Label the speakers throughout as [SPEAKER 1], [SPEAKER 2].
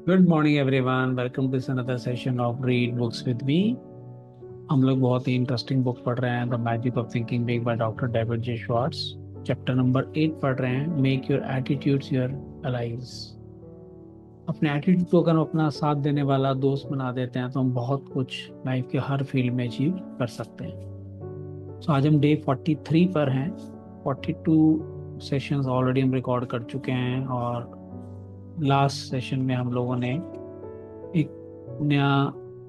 [SPEAKER 1] Good morning everyone, welcome to another session of read books with me. हम लोग बहुत ही इंटरेस्टिंग बुक पढ़ रहे हैं, the magic of thinking big by doctor David J Schwartz. Chapter number 8 पढ़ रहे हैं, make your attitudes your allies. अपने एटीट्यूड को अगर हम अपना साथ देने वाला दोस्त बना देते हैं तो हम बहुत कुछ लाइफ के हर फील्ड में अचीव कर सकते हैं। तो आज हम डे 43 पर हैं। 42 सेशंस ऑलरेडी हम रिकॉर्ड कर चुके हैं और लास्ट सेशन में हम लोगों ने एक नया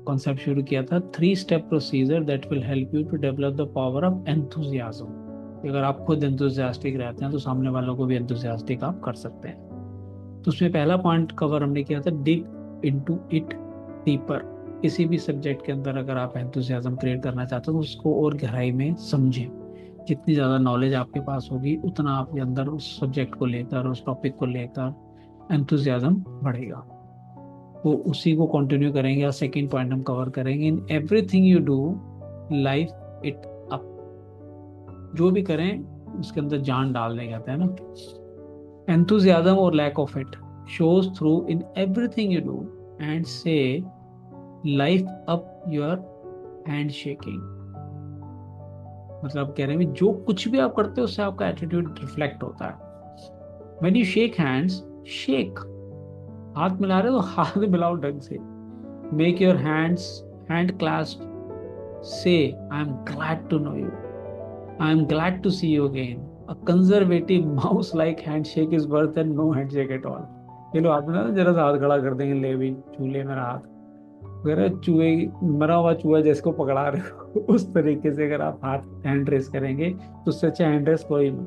[SPEAKER 1] कॉन्सेप्ट शुरू किया था, 3 step procedure that will help you to develop the power of enthusiasm. अगर आप खुद एंथुजियास्टिक रहते हैं तो सामने वालों को भी एंथुजियास्टिक आप कर सकते हैं। तो उसमें पहला पॉइंट कवर हमने किया था, डिग इनटू इट डीपर। किसी भी सब्जेक्ट के अंदर अगर आप एंथुजियाज्म क्रिएट करना चाहते हो तो उसको और गहराई में समझें। जितनी ज़्यादा नॉलेज आपके पास होगी उतना आपके अंदर उस सब्जेक्ट को लेकर, उस टॉपिक को लेकर एंथुजियाज्म बढ़ेगा। वो उसी को कंटिन्यू करेंगे और सेकंड पॉइंट हम कवर करेंगे, in everything you do life it up. जो भी करें उसके अंदर जान डालने कहते हैं ना। एंथुजियाज्म और lack of it shows through in everything you do and say life up your hand shaking। मतलब कह रहे हैं जो कुछ भी आप करते हो उससे आपका एटीट्यूड रिफ्लेक्ट होता है। when you shake hands, shake। हाथ मिला रहे हो तो हाथ मिलाओ ढंग से। make your hands hand clasp, say I am glad to know you, I am glad to see you again। a conservative mouse like handshake is worse than no handshake at all। ये लो आप ना जरा सा हाथ खड़ा कर देंगे, ले भी चूल्हे मेरा हाथ, अगर चूहे, मरा हुआ चूहा जिसको पकड़ा रहे हो उस तरीके से अगर आप हाथ हैंड रेस करेंगे तो उससे अच्छा हैंड रेस कोई नहीं।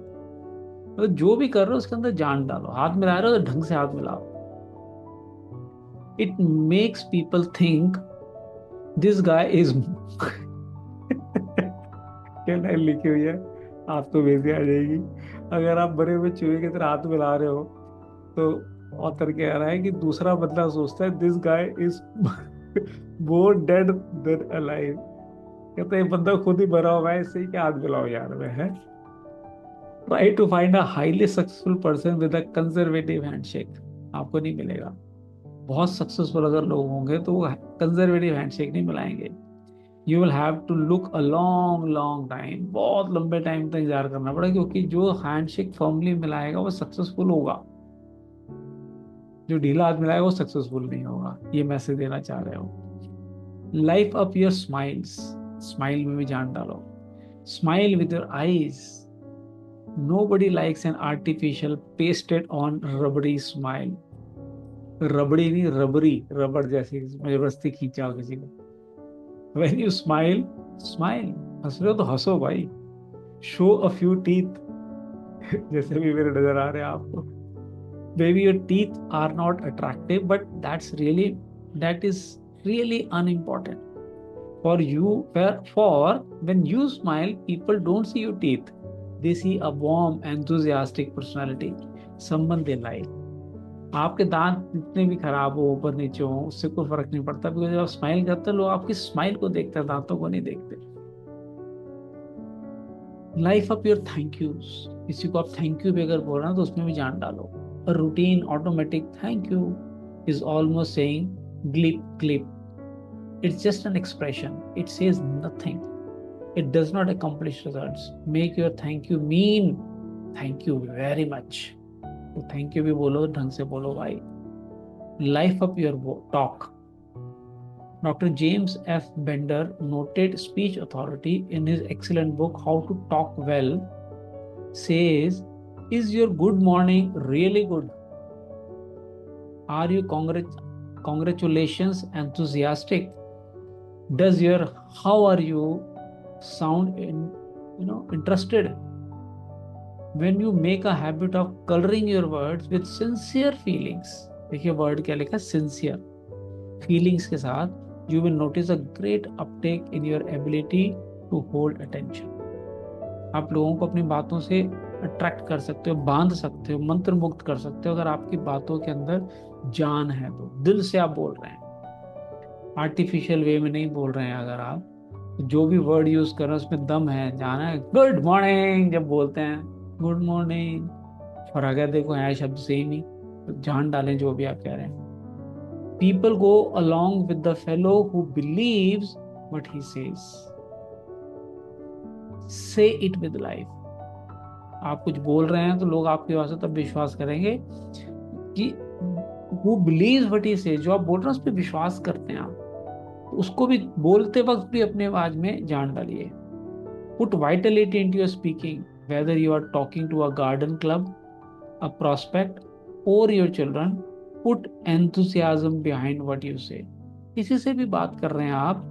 [SPEAKER 1] तो जो भी कर रहे हो उसके अंदर जान डालो। हाथ मिला रहे हो तो ढंग से हाथ मिलाओ। It makes people think this guy is क्या लाइन लिखी हुई है, आपको भेजी आ जाएगी। अगर आप मरे हुए चूहे की तरह हाथ मिला रहे हो तो ऑथर कह रहा है कि दूसरा बंदा सोचता है this guy is more dead than alive. कहते हैं बंदा खुद ही मरा हुआ है, इससे ही क्या हाथ मिलाओ यार में है। Try to find a highly successful person with a conservative handshake. आपको नहीं मिलेगा। बहुत सक्सेसफुल अगर लोग होंगे तो वो कंजर्वेटिव हैंडशेक नहीं मिलाएंगे। You will have to look a long long time, बहुत लंबे टाइम तक इंतजार करना पड़ेगा, क्योंकि जो हैंडशेक फर्मली मिलाएगा वो सक्सेसफुल होगा। जो ढीला हाथ मिलाएगा वो सक्सेसफुल नहीं होगा। ये मैसेज देना चाह रहे हो। Life up your smiles, smile में भी जान डालो। Smile with your eyes. Nobody likes an artificial pasted on rubbery smile। रबड़ी नहीं, रबरी, रबड़ जैसी जबरदस्ती खींचा हो किसी को। When you smile, smile। हंस रहे हो तो हंसो भाई। Show a few teeth जैसे भी मेरे नजर आ रहे हैं आपको। Maybe your teeth are not attractive, but that is really unimportant for you। For when you smile, people don't see your teeth, they see a warm enthusiastic personality, someone they like। आपके दांत जितने भी खराब हो, ऊपर नीचे हो, उससे कोई फर्क नहीं पड़ता, बिकॉज जब आप स्माइल करते हैं लोग आपकी स्माइल को देखते हैं, दांतों को नहीं देखते। Life up your thank use. किसी को आप थैंक यू भी अगर बोल रहे हैं तो उसमें भी जान डालो। Routine automatic thank you is almost saying ग्लिप ग्लिप। It's just an expression, it says nothing, it does not accomplish results। make your thank you mean thank you very much। तो थैंक यू भी बोलो, ढंग से बोलो भाई। Life up your talk. Doctor James F Bender, noted speech authority, in his excellent book How to Talk Well, says, is your good morning really good? Are you congratulations enthusiastic? Does your how are you sound interested? When you make a habit of coloring your words with sincere feelings, देखिए word क्या लिखा, sincere feelings के साथ, you will notice a great uptake in your ability to hold attention। आप लोगों को अपनी बातों से अट्रैक्ट कर सकते हो, बांध सकते हो, मंत्र मुक्त कर सकते हो अगर आपकी बातों के अंदर जान है तो। दिल से आप बोल रहे हैं, आर्टिफिशियल वे में नहीं बोल रहे हैं। अगर आप जो भी वर्ड यूज कर रहे हैं उसमें दम है, जाना है। गुड मॉर्निंग जब बोलते हैं, गुड मॉर्निंग, और अगर देखो है शब्द से ही नहीं, तो जान डालें जो भी आप कह रहे हैं। People go along with the fellow who believes what he says. Say it with life. आप कुछ बोल रहे हैं तो लोग आपकी बात से तब विश्वास करेंगे कि who believes what he says, जो आप बोल रहे हैं उस पर विश्वास करते हैं आप, तो उसको भी बोलते वक्त भी अपने आवाज में जान डालिए. Put vitality into your speaking, whether you are talking to a garden club, a prospect, or your children. Put enthusiasm behind what you say. किसी से भी बात कर रहे हैं आप,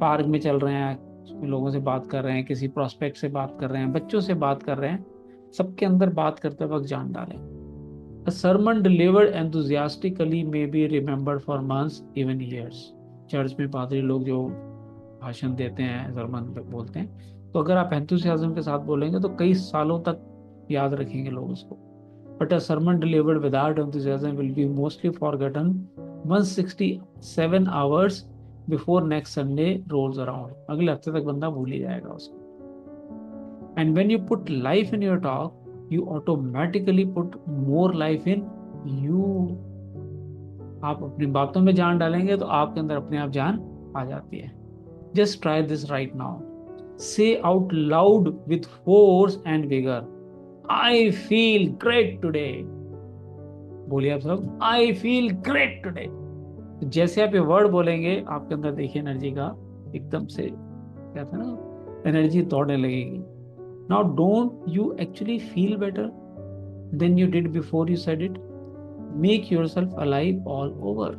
[SPEAKER 1] पार्क में चल रहे हैं, उसमें लोगों से बात कर रहे हैं, किसी प्रोस्पेक्ट से बात कर रहे हैं, बच्चों से बात कर रहे हैं, सबके अंदर बात करते वक्त जान डालें. A sermon delivered enthusiastically may be remembered for months, even years. Church में पादरी लोग जो भाषण देते हैं, सरमन बोलते हैं, तो अगर आप एंथुसियाज्म के साथ बोलेंगे तो कई सालों तक याद रखेंगे लोग उसको. But a sermon delivered without enthusiasm will be mostly forgotten 167 hours before next Sunday rolls around. अगले हफ्ते तक बंदा भूल ही जाएगा उसको. And when you put life in your talk, you automatically put more life in you. आप अपनी बातों में जान डालेंगे तो आपके अंदर अपने आप जान आ जाती है. Just try this right now. Say out loud with force and vigor, I feel great today. बोलिए आप सब, I feel great today. जैसे आप ये वर्ड बोलेंगे आपके अंदर देखिए एनर्जी का एकदम से क्या था ना, एनर्जी दौड़ने लगेगी. Now don't you actually feel better than you did before you said it? Make yourself alive all over.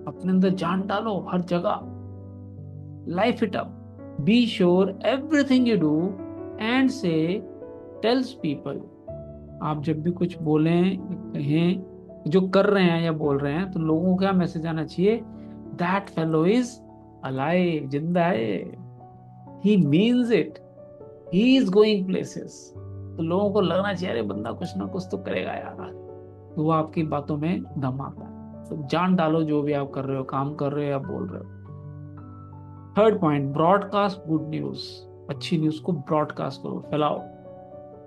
[SPEAKER 1] अपने अंदर जान डालो हर जगह. Life it up. Be sure everything you do and say tells people. आप जब भी कुछ बोलें, कहें, जो कर रहे हैं या बोल रहे हैं, तो लोगों को क्या मैसेज आना चाहिए? That fellow is alive, जिंदा है. He means it. He is going places. तो लोगों को लगना चाहिए अरे बंदा कुछ ना कुछ तो करेगा यार. तो वो आपकी बातों में दम आता है. तो जान डालो जो भी आप कर रहे हो, काम कर रहे हो या बोल रहे हो. Third point, broadcast good news. अच्छी न्यूज को ब्रॉडकास्ट करो, फैलाओ.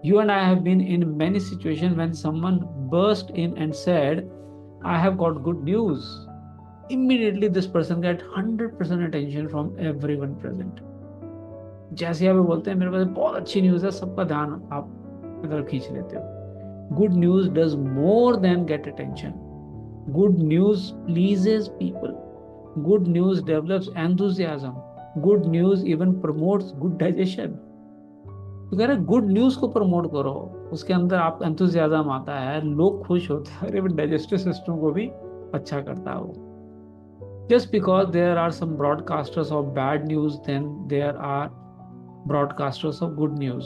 [SPEAKER 1] You and I have been in many situations when someone burst in and said, I have got good news. Immediately this person get 100% attention from everyone present. जैसे आप बोलते हैं मेरे पास बहुत अच्छी न्यूज है, सबका ध्यान आप की तरफ खींच लेते हो. Good news does more than get attention. Good news pleases people. Good news develops enthusiasm. Good news even promotes good digestion. तो कह रहे गुड न्यूज को प्रमोट करो, उसके अंदर आप एंथुसियाज्म आता है, लोग खुश होते हैं, अरे डाइजेस्टिव सिस्टम को भी अच्छा करता है वो. Just because there are some broadcasters of bad news than there are broadcasters of good news.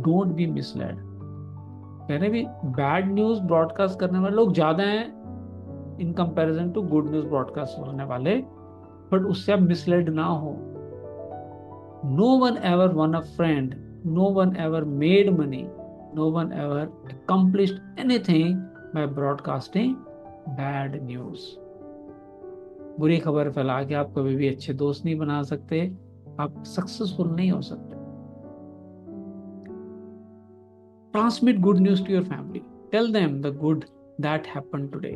[SPEAKER 1] Don't be misled. कह रहे भी बैड न्यूज ब्रॉडकास्ट करने वाले लोग ज्यादा हैं in comparison to good news broadcast करने वाले, बट उससे आप मिसलेड ना हो. No one ever won a friend. No one ever made money. No one ever accomplished anything by broadcasting bad news. बुरी खबर फैला के आप कभी भी अच्छे दोस्त नहीं बना सकते, आप सक्सेसफुल नहीं हो सकते. Transmit good news to your family. Tell them the good that happened today.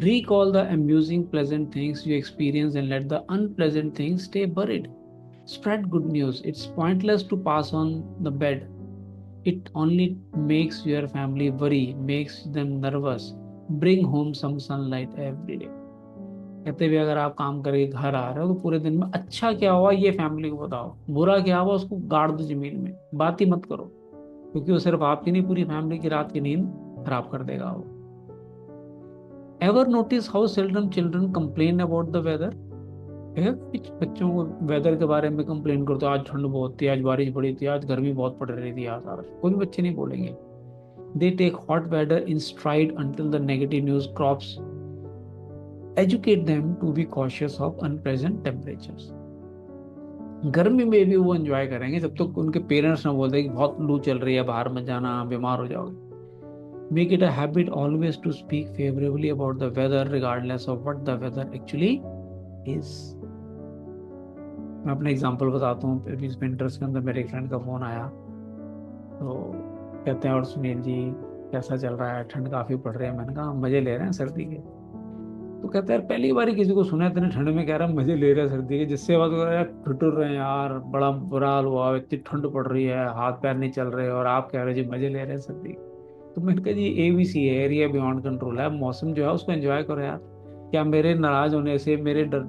[SPEAKER 1] Recall the amusing, pleasant things you experienced and let the unpleasant things stay buried. Spread good news. It's pointless to pass on the bed. It only makes your family worry, makes them nervous. Bring home some sunlight every day. कहते हुए अगर आप काम करके घर आ रहे हो तो पूरे दिन में अच्छा क्या हुआ ये फैमिली को बताओ, बुरा क्या हुआ उसको गाड़ दो जमीन में, बात ही मत करो, क्योंकि वो सिर्फ आपकी नहीं पूरी फैमिली की रात की नींद खराब कर देगा वो. Ever notice how seldom children complain about the weather? कुछ बच्चों को वेदर के बारे में कंप्लेन करते हो, आज ठंड बहुत थी, आज बारिश पड़ी थी, आज गर्मी बहुत पड़ रही थी, आज कोई भी बच्चे नहीं बोलेंगे. They take hot weather in stride until the negative news crops. Educate them to be cautious of unpleasant temperatures. गर्मी में भी वो एंजॉय करेंगे जब तक तो उनके पेरेंट्स ना बोलते कि बहुत लू चल रही है, बाहर मत जाना, बीमार हो जाओगे. Make it a habit always to speak favourably about the weather regardless of what the weather actually is. मैं अपना एग्जांपल बताता हूँ. अभी इस विंटर्स के अंदर मेरे एक फ्रेंड का फ़ोन आया, तो कहते हैं और सुनील जी कैसा चल रहा है, ठंड काफ़ी पड़ रही है. मैंने कहा हम मज़े ले रहे हैं सर्दी के. तो कहता है यार पहली बार ही किसी को सुना है इतने ठंड में कह रहा है मजे ले रहा है सर्दी के, जिससे बात कर रहा है यार ठिठुर रहे हैं यार, बड़ा बुरा हाल हुआ, इतनी ठंड पड़ रही है, हाथ पैर नहीं चल रहे, और आप कह रहे हो जी मजे ले रहे हैं सर्दी के। तो मैंने कहा जी ABC है, एरिया बियॉन्ड कंट्रोल है, मौसम जो है उसको एंजॉय करो यार। क्या मेरे नाराज होने से, मेरे डर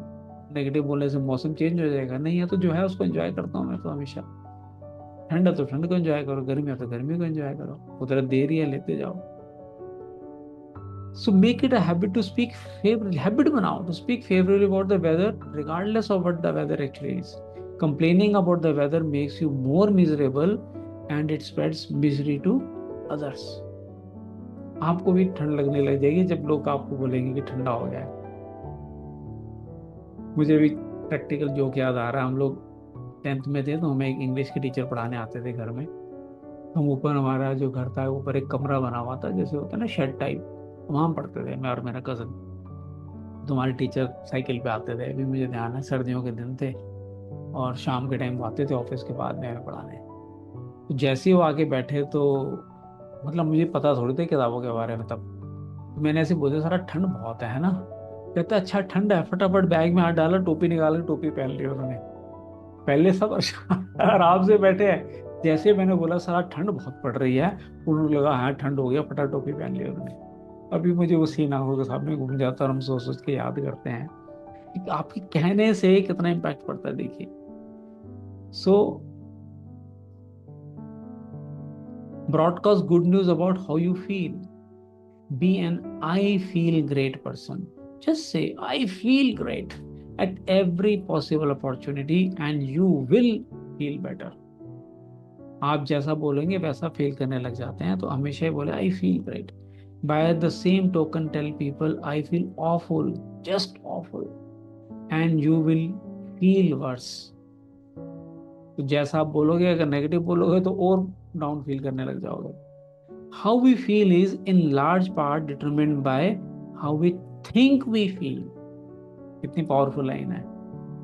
[SPEAKER 1] नेगेटिव बोलने से मौसम चेंज हो जाएगा? नहीं है, तो जो है उसको एंजॉय करता हूँ मैं तो हमेशा। ठंड है तो ठंड को एंजॉय करो, गर्मी है तो गर्मी को एंजॉय करो, कुदरत दे रही है लेते जाओ। So make it a habit to speak favorably. Habit बनाओ to speak favorably about the weather, regardless of what the weather actually is. Complaining about the weather makes you more miserable, and it spreads misery to others. आपको भी ठंड लगने लग जाएगी जब लोग आपको बोलेंगे कि ठंडा हो गया है। मुझे भी प्रैक्टिकल जोक याद आ रहा है। हम लोग 10th में थे, तो हमें एक इंग्लिश के टीचर पढ़ाने आते थे घर में। हम ऊपर, हमारा जो घर था ऊपर एक कमरा बना हुआ था, जैसे होता है ना शेड टाइप, वहां पढ़ते थे मैं और मेरा कजन। तुम्हारे टीचर साइकिल पे आते थे, अभी मुझे ध्यान है, सर्दियों के दिन थे और शाम के टाइम वो आते थे ऑफिस के बाद में हमें पढ़ाने। तो जैसे ही वो आके बैठे तो मतलब मुझे पता थोड़ी था किताबों के बारे में तब। तो मैंने ऐसे बोला सारा ठंड बहुत है ना? कहता अच्छा ठंड है, फटाफट बैग में हाथ डाला, टोपी निकाल के टोपी पहन ली उन्होंने। पहले सब आराम से बैठे हैं, जैसे मैंने बोला सारा ठंड बहुत पड़ रही है, उन्होंने लगा हाँ ठंड हो गया, फटा टोपी पहन ली उन्होंने। अभी मुझे वो सीन आंखों के सामने घूम जाता है और हम सोच सोच के याद करते हैं कि आपके कहने से कितना इम्पैक्ट पड़ता है, देखिए। So broadcast good news about how you feel. Be an I feel great person. Just say I feel great at every possible opportunity and you will feel better. आप जैसा बोलेंगे वैसा फील करने लग जाते हैं, तो हमेशा ही बोले I feel great. By the same token tell people I feel awful, just awful, and you will feel worse. तो जैसा आप बोलोगे, अगर नेगेटिव बोलोगे तो और डाउन फील करने लग जाओगे। How we feel is in large part determined by how we think we feel. कितनी पावरफुल लाइन है।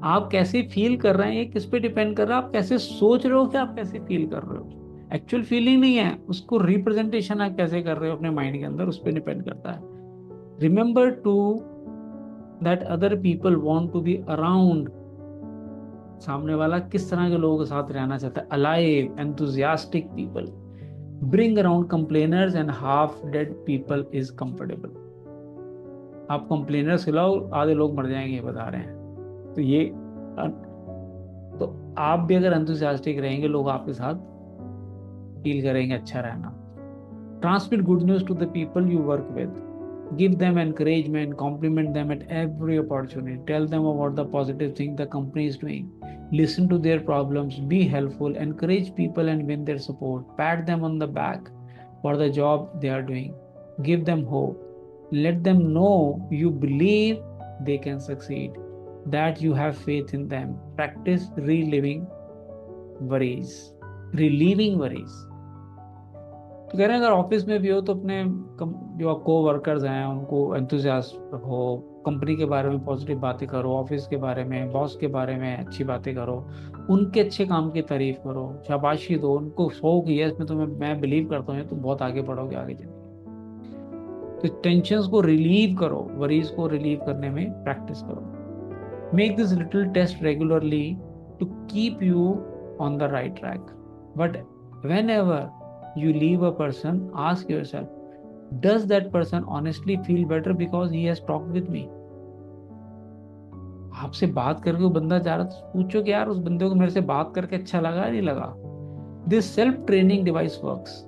[SPEAKER 1] आप कैसे फील कर रहे हैं ये किस पे डिपेंड कर रहा है? आप कैसे सोच रहे हो कि आप कैसे फील कर रहे हो? एक्चुअल फीलिंग नहीं है, उसको रिप्रेजेंटेशन आप कैसे कर रहे हो अपने माइंड के अंदर, उस पर डिपेंड करता है। Remember to that other people want to be around. सामने वाला किस तरह के लोगों के साथ रहना चाहता है? Alive enthusiastic people. Bring around complainers and half dead people is comfortable. आप कंप्लेनर्स खिलाओ, आधे लोग मर जाएंगे, बता रहे हैं। तो ये, तो आप भी अगर एंथुसियास्टिक रहेंगे, लोग आपके साथ फील करेंगे अच्छा रहना। Transmit good news to the people you work with. Give them encouragement, compliment them at every opportunity, tell them about the positive thing the company is doing, listen to their problems, be helpful, encourage people and win their support, pat them on the back for the job they are doing, give them hope, let them know you believe they can succeed, that you have faith in them. Practice worries relieving worries। तो कह रहे हैं अगर office में भी हो तो अपने जो को वर्कर्स हैं उनको एंथुजियास्ट हो, कंपनी के बारे में पॉजिटिव बातें करो, ऑफिस के बारे में, बॉस के बारे में अच्छी बातें करो, उनके अच्छे काम की तारीफ करो, शाबाशी दो उनको, शो की है इसमें, तुम्हें मैं बिलीव करता हूँ तुम बहुत आगे बढ़ोगे आगे चलिए। तो टेंशन को रिलीव करो, वरीज को रिलीव करने में प्रैक्टिस करो। Make this little test regularly to keep you on the right track. But whenever you leave a person, ask yourself, does that person honestly feel better because he has talked with me? आपसे बात करके वो बंदा जा रहा, तो पूछो कि यार उस बंदे को मेरे से बात करके अच्छा लगा नहीं लगा। This self training device works.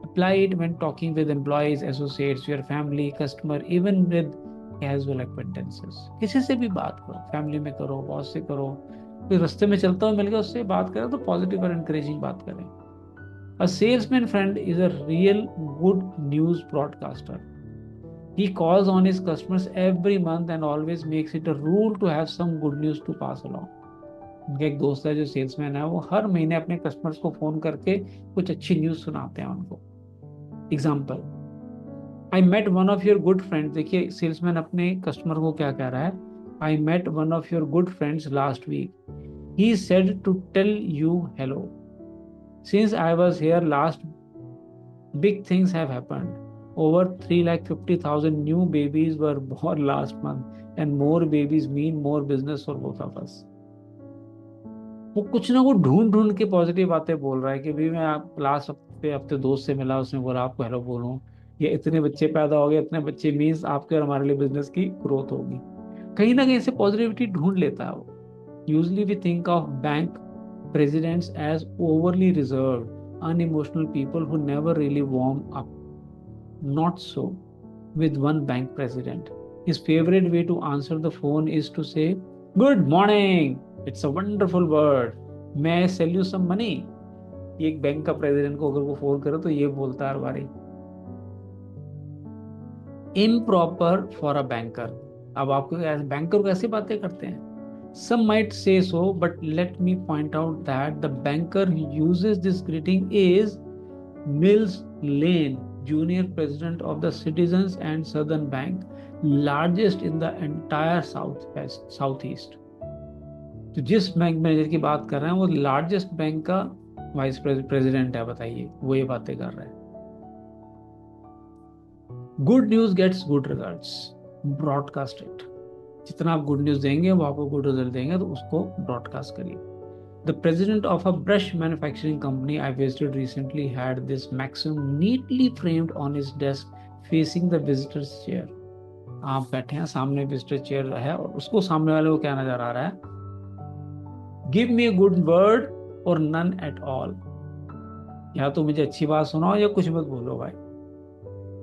[SPEAKER 1] apply it when talking with employees, associates, your family, customer, even with casual acquaintances। किसी से भी बात करो, फैमिली में करो, बॉस से करो, कोई रास्ते में चलता हुआ मिल गया उससे बात करें तो पॉजिटिव और एनकरेजिंग बात करें। A salesman friend is a real good news broadcaster. He calls on his customers every month and always makes it a rule to have some good news to pass along. उनका एक दोस्त है जो salesman है, वो हर महीने अपने customers को फोन करके कुछ अच्छी न्यूज सुनाते हैं उनको। Example, I met one of your good friends. देखिए सेल्समैन अपने कस्टमर को क्या कह रहा है, I met one of your good friends last week, he said to tell you hello, since I was here last, big things have happened. Over 350,000 new babies were born last month, and more babies mean more business for both of us. वो कुछ ना कुछ ढूंढ ढूंढ के positive बातें बोल रहा है कि भाई मैं आप लास्ट हफ्ते दोस्त से मिला, उसने बोला आपको हेलो बोलूं, ये इतने बच्चे पैदा हो गए, इतने बच्चे मीन्स आपके और हमारे लिए बिजनेस की ग्रोथ होगी। कहीं ना कहीं से पॉजिटिविटी ढूंढ लेता है वो। Usually we think of bank presidents as overly reserved, unemotional people who never really warm up. Not so with one bank president. His favorite way to answer the phone is to say, "Good morning. It's a wonderful word. May I sell you some money?" ये एक bank का president को अगर वो phone करे तो ये बोलता है हर बारी। Improper for a banker. अब आपको बैंकर को ऐसी बातें करते हैं। Some might say so, but let me point out that the banker who uses this greeting is Mills Lane, junior president of the Citizens and Southern Bank, largest in the entire southeast. तो जिस bank manager की बात कर रहे हैं वो largest bank का vice president है, बताइए वो ये बातें कर रहे हैं। Good news gets good results, broadcast it. जितना आप गुड न्यूज देंगे वो आपको गुड रिजल्ट देंगे, तो उसको ब्रॉडकास्ट करिए। The president of a brush manufacturing company I visited recently had this maxim neatly framed on his desk facing the visitors chair. आप बैठे हैं, सामने विजिटर चेयर है और उसको सामने वाले को क्या नजर आ रहा है? Give me a good word और नन एट ऑल। या तो मुझे अच्छी बात सुनाओ या कुछ मत बोलो भाई।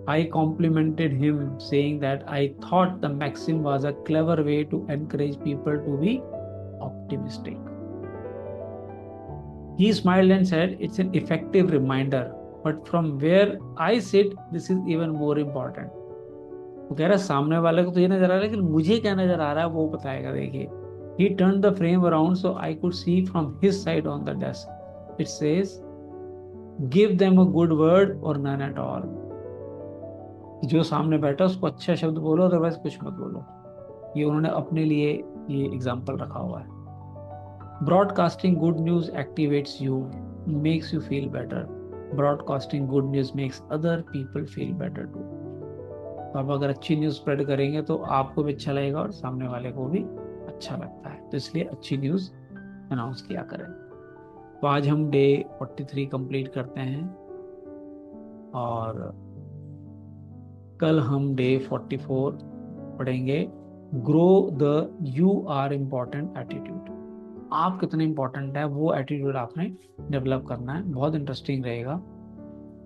[SPEAKER 1] I complimented him, saying that I thought the maxim was a clever way to encourage people to be optimistic. He smiled and said, "It's an effective reminder, but from where I sit, this is even more important." वो कह रहा है सामने वाले को तो ये नजर आ रहा है, लेकिन मुझे क्या नजर आ रहा है वो बताएगा, देखिए। He turned the frame around so I could see from his side on the desk. It says, "Give them a good word or none at all." जो सामने बैठा उसको अच्छा शब्द बोलो, अदरवाइज कुछ मत बोलो। ये उन्होंने अपने लिए ये एग्जाम्पल रखा हुआ है। Broadcasting good news activates you, makes you feel better. Broadcasting good news makes other people feel better too. तो आप अगर अच्छी न्यूज स्प्रेड करेंगे तो आपको भी अच्छा लगेगा और सामने वाले को भी अच्छा लगता है, तो इसलिए अच्छी न्यूज अनाउंस किया करें। तो आज हम डे 43 कंप्लीट करते हैं और कल हम डे 44 पढ़ेंगे। Grow the you are important attitude. आप कितने इंपॉर्टेंट है वो एटीट्यूड आपने डेवलप करना है, बहुत इंटरेस्टिंग रहेगा।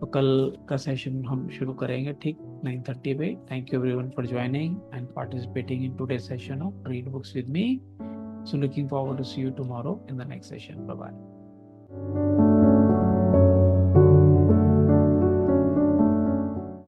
[SPEAKER 1] तो कल का सेशन हम शुरू करेंगे ठीक 9:30 पे। Thank you everyone for joining and participating in today session of read books with me. So looking forward to see you tomorrow in the next session. Bye bye.